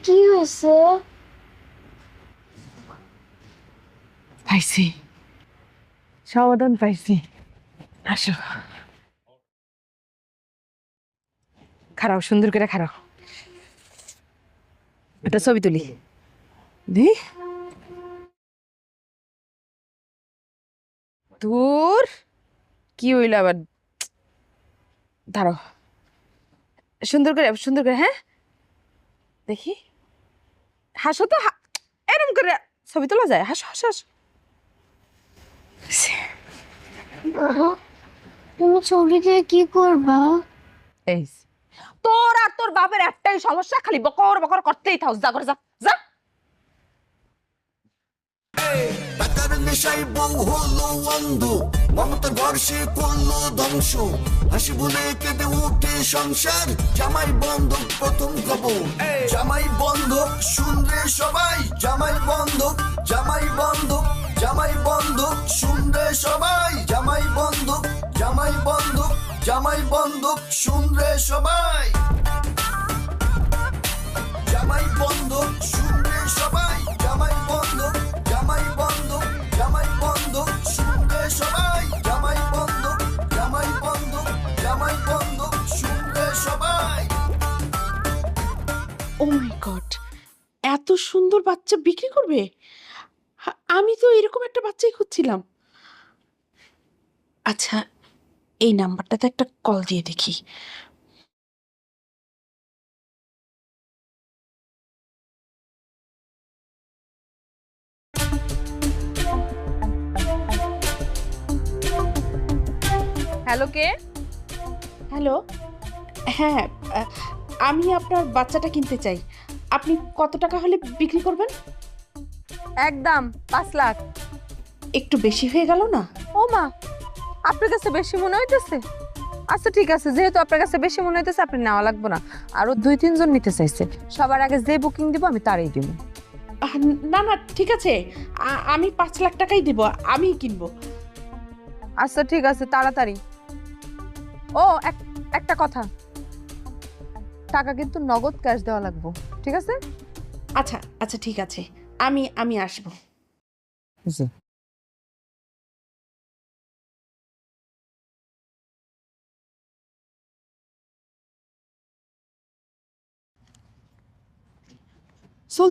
কি হয়েছে? পাইছি, সমাধান পাইছি। আসো, খারাও, সুন্দর করে খারাও। একটা ছবি তুলি দি। দূর কি হইল আবার? দাঁড়াও, সুন্দর করে, সুন্দর করে, হ্যাঁ দেখি। হাসো তো, এরম করে ছবি তোলা যায়? হাসো হাসো হাসো। বাবা, তুমি ছবি দিয়ে কি করবা? এই যে, তোর আর তোর বাপের একটাই সমস্যা, খালি বকর বকর করতেই থাও। যা করে যা যা। টাকার নেশায় বউ হলো অন্ধ, মমতার বর্ষে করলো ধ্বংস। হাসি বলে কেঁদে উঠে সংসার, জামাই বন্ধক প্রথম খবর। জামাই বন্ধক শুনরে সবাই, জামাই বন্ধক, জামাই বন্ধক, জামাই বন্ধক শুনরে সবাই। জামাই বন্ধক, জামাই বন্ধক, জামাই বন্ধক শুনরে সবাই। জামাই বন্ধক শুনরে সবাই, জামাই বন্ধক, জামাই বন্ধক, জামাই বন্ধক শুনরে সবাই। জামাই বন্ধক, জামাই বন্ধক, জামাই বন্ধক শুনরে সবাই। ও মাই গড, এত সুন্দর বাচ্চা বিক্রি করবে? আমি তো এরকম একটা বাচ্চাই খুঁজছিলাম। আচ্ছা, এই নাম্বারটাতে একটা কল দিয়ে দেখি। হ্যালো, কে? হ্যালো, হ্যাঁ, আহ, আমি আপনার বাচ্চাটা কিনতে চাই। আপনি কত টাকা হলে বিক্রি করবেন? একদম 5 লাখ। একটু বেশি হয়ে গেল না? ও মা, আপনার কাছে বেশি মনে হইতেছে? আচ্ছা ঠিক আছে, যেহেতু আপনার কাছে বেশি মনে হইতেছে, আপনি নেওয়া লাগবে না। আরো 2-3 জন নিতে চাইছে। সবার আগে যে বুকিং দিব আমি তারই দিব। না না, ঠিক আছে, আমি 5 লাখ টাকাই দিব, আমিই কিনবো। আচ্ছা ঠিক আছে, তাড়াতাড়ি। ও একটা কথা, টাকা কিন্তু নগদ ক্যাশ দেওয়া লাগবে, ঠিক আছে? আচ্ছা আচ্ছা, ঠিক আছে, আমি আসবো। জি।